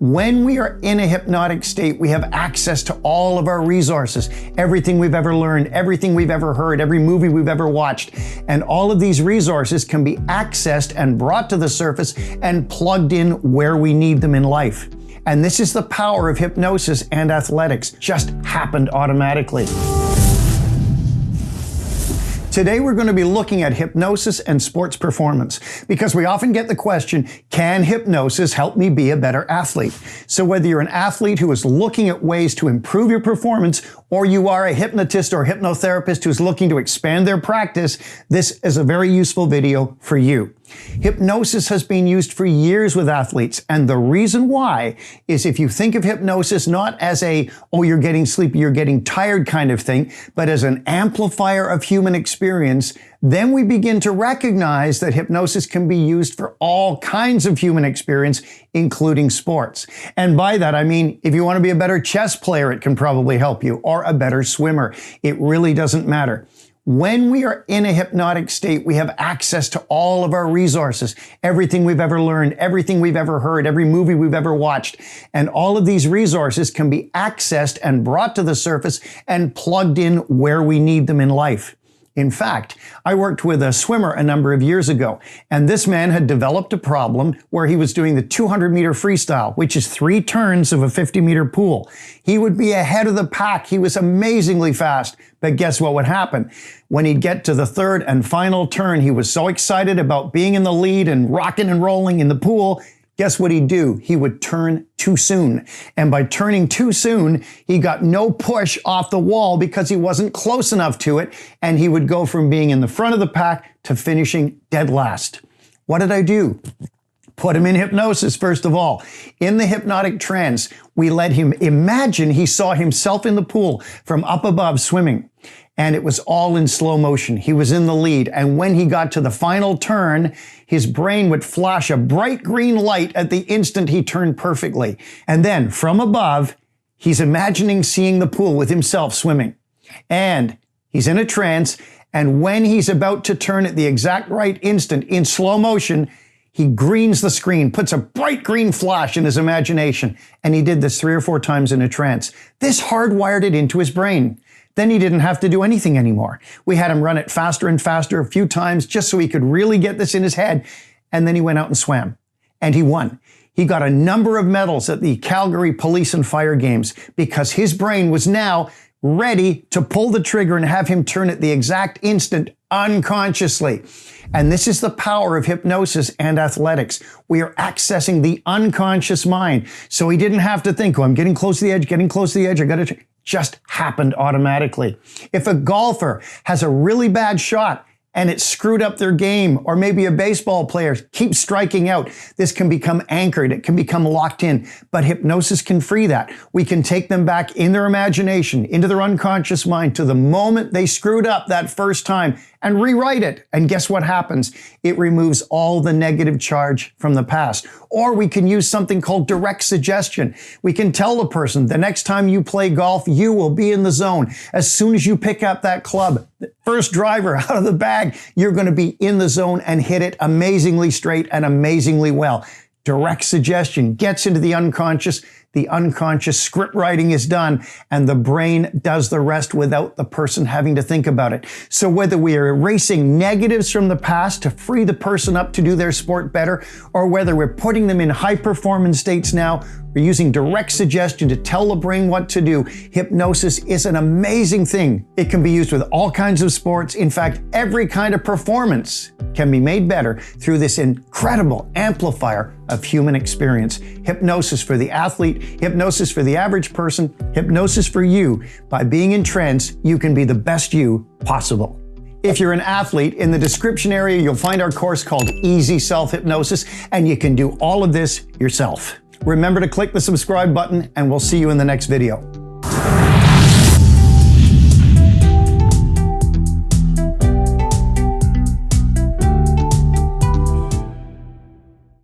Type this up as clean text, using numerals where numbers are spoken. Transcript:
When we are in a hypnotic state, we have access to all of our resources, everything we've ever learned, everything we've ever heard, every movie we've ever watched. And all of these resources can be accessed and brought to the surface and plugged in where we need them in life. And this is the power of hypnosis and athletics. Just happened automatically. Today we're going to be looking at hypnosis and sports performance because we often get the question, can hypnosis help me be a better athlete? So whether you're an athlete who is looking at ways to improve your performance or you are a hypnotist or hypnotherapist who's looking to expand their practice, this is a very useful video for you. Hypnosis has been used for years with athletes, and the reason why is if you think of hypnosis not as a, oh, you're getting sleepy, you're getting tired kind of thing, but as an amplifier of human experience, then we begin to recognize that hypnosis can be used for all kinds of human experience, including sports. And by that, I mean, if you want to be a better chess player, it can probably help you, or a better swimmer. It really doesn't matter. When we are in a hypnotic state, we have access to all of our resources, everything we've ever learned, everything we've ever heard, every movie we've ever watched. And all of these resources can be accessed and brought to the surface and plugged in where we need them in life. In fact, I worked with a swimmer a number of years ago, and this man had developed a problem where he was doing the 200-meter freestyle, which is 3 turns of a 50-meter pool. He would be ahead of the pack. He was amazingly fast. But guess what would happen? When he'd get to the 3rd and final turn, he was so excited about being in the lead and rocking and rolling in the pool. Guess what he'd do? He would turn too soon. And by turning too soon, he got no push off the wall because he wasn't close enough to it. And he would go from being in the front of the pack to finishing dead last. What did I do? Put him in hypnosis, first of all. In the hypnotic trance, we let him imagine he saw himself in the pool from up above swimming. And it was all in slow motion. He was in the lead. And when he got to the final turn, his brain would flash a bright green light at the instant he turned perfectly. And then from above, he's imagining seeing the pool with himself swimming. And he's in a trance. And when he's about to turn at the exact right instant in slow motion, he greens the screen, puts a bright green flash in his imagination. And he did this 3 or 4 times in a trance. This hardwired it into his brain. Then he didn't have to do anything anymore. We had him run it faster and faster a few times just so he could really get this in his head. And then he went out and swam. And he won. He got a number of medals at the Calgary Police and Fire Games because his brain was now ready to pull the trigger and have him turn at the exact instant unconsciously. And this is the power of hypnosis and athletics. We are accessing the unconscious mind. So he didn't have to think, oh, I'm getting close to the edge, I got to... Just happened automatically. If a golfer has a really bad shot and it screwed up their game, or maybe a baseball player keeps striking out, this can become anchored, it can become locked in, but hypnosis can free that. We can take them back in their imagination, into their unconscious mind, to the moment they screwed up that first time and rewrite it. And guess what happens? It removes all the negative charge from the past. Or we can use something called direct suggestion. We can tell the person, the next time you play golf, you will be in the zone. As soon as you pick up that club, the first driver out of the bag, you're going to be in the zone and hit it amazingly straight and amazingly well. Direct suggestion gets into the unconscious script writing is done, and the brain does the rest without the person having to think about it. So whether we are erasing negatives from the past to free the person up to do their sport better, or whether we're putting them in high performance states now, we're using direct suggestion to tell the brain what to do. Hypnosis is an amazing thing. It can be used with all kinds of sports. In fact, every kind of performance can be made better through this incredible amplifier of human experience. Hypnosis for the athlete, hypnosis for the average person, hypnosis for you. By being in trance, you can be the best you possible. If you're an athlete, in the description area, you'll find our course called Easy Self-Hypnosis, and you can do all of this yourself. Remember to click the subscribe button, and we'll see you in the next video.